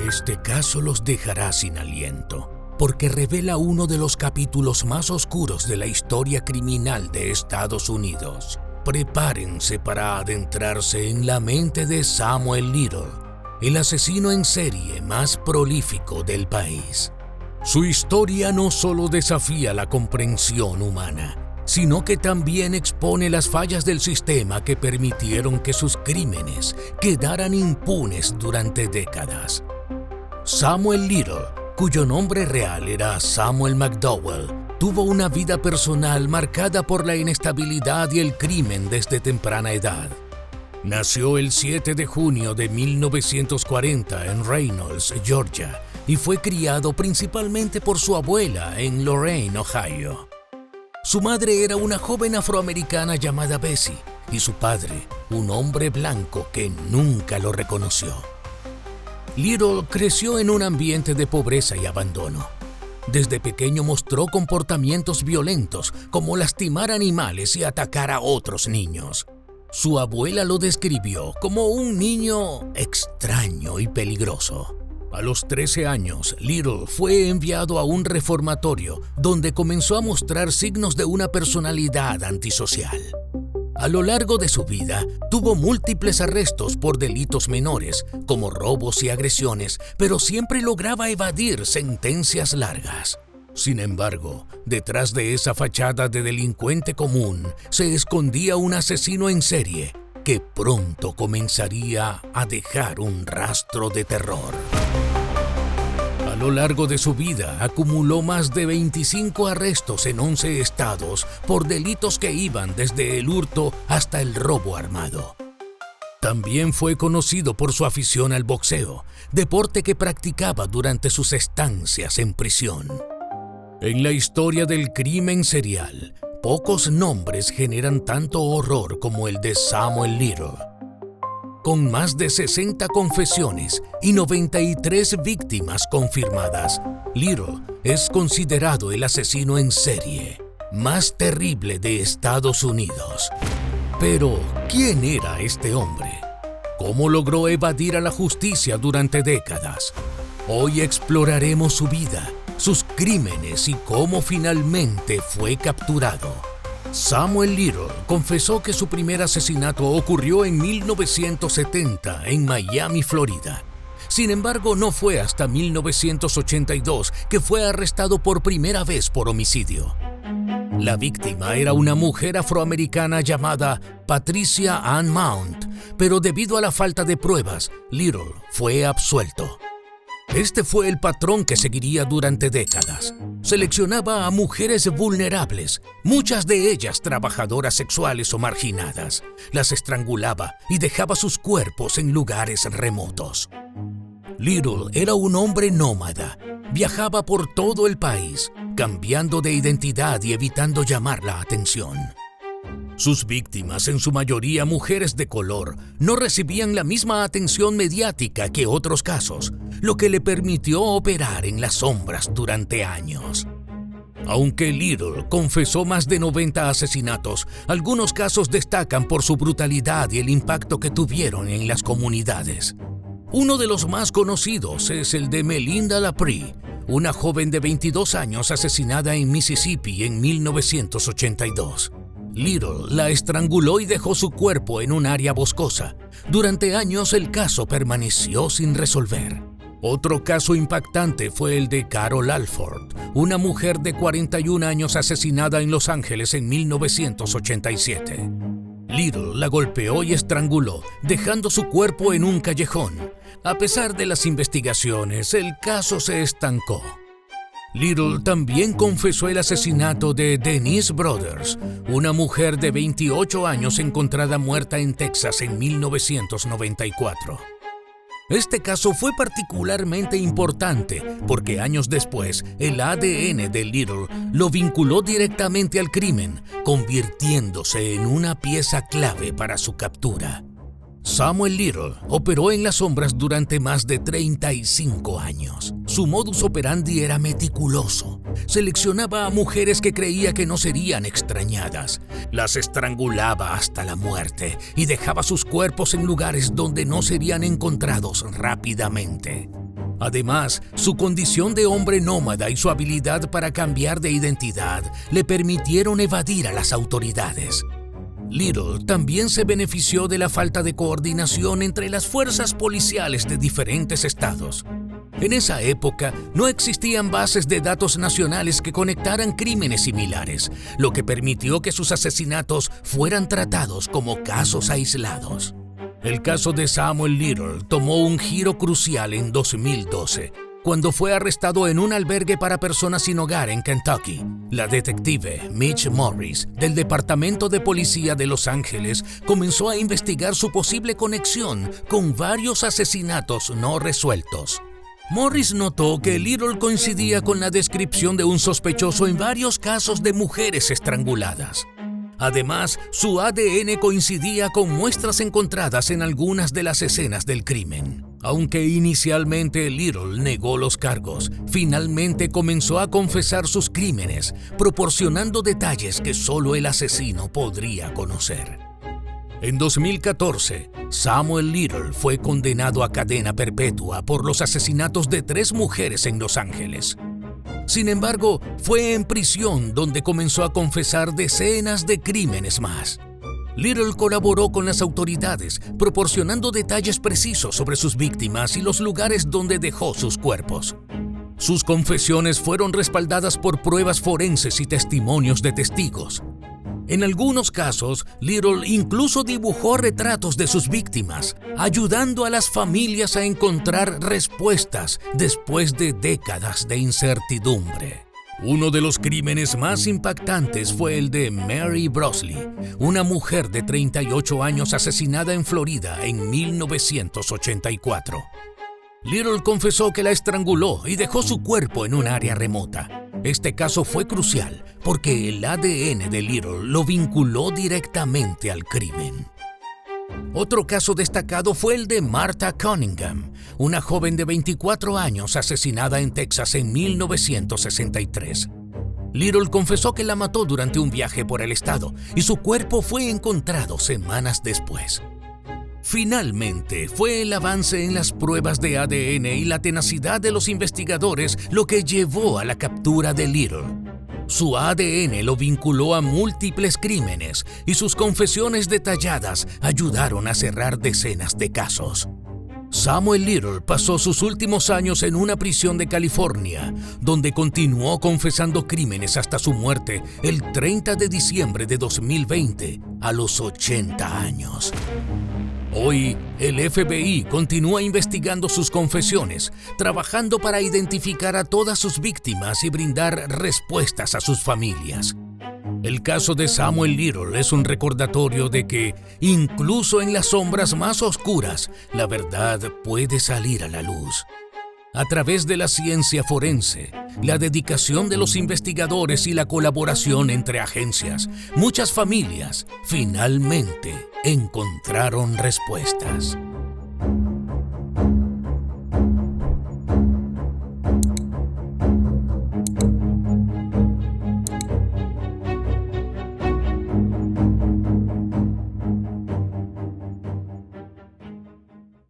Este caso los dejará sin aliento, porque revela uno de los capítulos más oscuros de la historia criminal de Estados Unidos. Prepárense para adentrarse en la mente de Samuel Little, el asesino en serie más prolífico del país. Su historia no solo desafía la comprensión humana, sino que también expone las fallas del sistema que permitieron que sus crímenes quedaran impunes durante décadas. Samuel Little, cuyo nombre real era Samuel McDowell, tuvo una vida personal marcada por la inestabilidad y el crimen desde temprana edad. Nació el 7 de junio de 1940 en Reynolds, Georgia, y fue criado principalmente por su abuela en Lorain, Ohio. Su madre era una joven afroamericana llamada Bessie, y su padre, un hombre blanco que nunca lo reconoció. Little creció en un ambiente de pobreza y abandono. Desde pequeño mostró comportamientos violentos, como lastimar animales y atacar a otros niños. Su abuela lo describió como un niño extraño y peligroso. A los 13 años, Little fue enviado a un reformatorio donde comenzó a mostrar signos de una personalidad antisocial. A lo largo de su vida, tuvo múltiples arrestos por delitos menores, como robos y agresiones, pero siempre lograba evadir sentencias largas. Sin embargo, detrás de esa fachada de delincuente común, se escondía un asesino en serie que pronto comenzaría a dejar un rastro de terror. A lo largo de su vida, acumuló más de 25 arrestos en 11 estados por delitos que iban desde el hurto hasta el robo armado. También fue conocido por su afición al boxeo, deporte que practicaba durante sus estancias en prisión. En la historia del crimen serial, pocos nombres generan tanto horror como el de Samuel Little. Con más de 60 confesiones y 93 víctimas confirmadas, Little es considerado el asesino en serie más terrible de Estados Unidos. Pero, ¿quién era este hombre? ¿Cómo logró evadir a la justicia durante décadas? Hoy exploraremos su vida, sus crímenes y cómo finalmente fue capturado. Samuel Little confesó que su primer asesinato ocurrió en 1970 en Miami, Florida. Sin embargo, no fue hasta 1982 que fue arrestado por primera vez por homicidio. La víctima era una mujer afroamericana llamada Patricia Ann Mount, pero debido a la falta de pruebas, Little fue absuelto. Este fue el patrón que seguiría durante décadas. Seleccionaba a mujeres vulnerables, muchas de ellas trabajadoras sexuales o marginadas. Las estrangulaba y dejaba sus cuerpos en lugares remotos. Little era un hombre nómada. Viajaba por todo el país, cambiando de identidad y evitando llamar la atención. Sus víctimas, en su mayoría mujeres de color, no recibían la misma atención mediática que otros casos, lo que le permitió operar en las sombras durante años. Aunque Little confesó más de 90 asesinatos, algunos casos destacan por su brutalidad y el impacto que tuvieron en las comunidades. Uno de los más conocidos es el de Melinda Laprie, una joven de 22 años asesinada en Mississippi en 1982. Little la estranguló y dejó su cuerpo en un área boscosa. Durante años el caso permaneció sin resolver. Otro caso impactante fue el de Carol Alford, una mujer de 41 años asesinada en Los Ángeles en 1987. Little la golpeó y estranguló, dejando su cuerpo en un callejón. A pesar de las investigaciones, el caso se estancó. Little también confesó el asesinato de Denise Brothers, una mujer de 28 años encontrada muerta en Texas en 1994. Este caso fue particularmente importante porque años después el ADN de Little lo vinculó directamente al crimen, convirtiéndose en una pieza clave para su captura. Samuel Little operó en las sombras durante más de 35 años. Su modus operandi era meticuloso. Seleccionaba a mujeres que creía que no serían extrañadas. Las estrangulaba hasta la muerte y dejaba sus cuerpos en lugares donde no serían encontrados rápidamente. Además, su condición de hombre nómada y su habilidad para cambiar de identidad le permitieron evadir a las autoridades. Little también se benefició de la falta de coordinación entre las fuerzas policiales de diferentes estados. En esa época no existían bases de datos nacionales que conectaran crímenes similares, lo que permitió que sus asesinatos fueran tratados como casos aislados. El caso de Samuel Little tomó un giro crucial en 2012, cuando fue arrestado en un albergue para personas sin hogar en Kentucky. La detective Mitch Morris, del Departamento de Policía de Los Ángeles, comenzó a investigar su posible conexión con varios asesinatos no resueltos. Morris notó que Little coincidía con la descripción de un sospechoso en varios casos de mujeres estranguladas. Además, su ADN coincidía con muestras encontradas en algunas de las escenas del crimen. Aunque inicialmente Little negó los cargos, finalmente comenzó a confesar sus crímenes, proporcionando detalles que solo el asesino podría conocer. En 2014, Samuel Little fue condenado a cadena perpetua por los asesinatos de 3 mujeres en Los Ángeles. Sin embargo, fue en prisión donde comenzó a confesar decenas de crímenes más. Little colaboró con las autoridades, proporcionando detalles precisos sobre sus víctimas y los lugares donde dejó sus cuerpos. Sus confesiones fueron respaldadas por pruebas forenses y testimonios de testigos. En algunos casos, Little incluso dibujó retratos de sus víctimas, ayudando a las familias a encontrar respuestas después de décadas de incertidumbre. Uno de los crímenes más impactantes fue el de Mary Brosley, una mujer de 38 años asesinada en Florida en 1984. Little confesó que la estranguló y dejó su cuerpo en un área remota. Este caso fue crucial porque el ADN de Little lo vinculó directamente al crimen. Otro caso destacado fue el de Martha Cunningham, una joven de 24 años asesinada en Texas en 1963. Little confesó que la mató durante un viaje por el estado y su cuerpo fue encontrado semanas después. Finalmente, fue el avance en las pruebas de ADN y la tenacidad de los investigadores lo que llevó a la captura de Little. Su ADN lo vinculó a múltiples crímenes y sus confesiones detalladas ayudaron a cerrar decenas de casos. Samuel Little pasó sus últimos años en una prisión de California, donde continuó confesando crímenes hasta su muerte el 30 de diciembre de 2020, a los 80 años. Hoy, el FBI continúa investigando sus confesiones, trabajando para identificar a todas sus víctimas y brindar respuestas a sus familias. El caso de Samuel Little es un recordatorio de que, incluso en las sombras más oscuras, la verdad puede salir a la luz. A través de la ciencia forense, la dedicación de los investigadores y la colaboración entre agencias, muchas familias finalmente encontraron respuestas.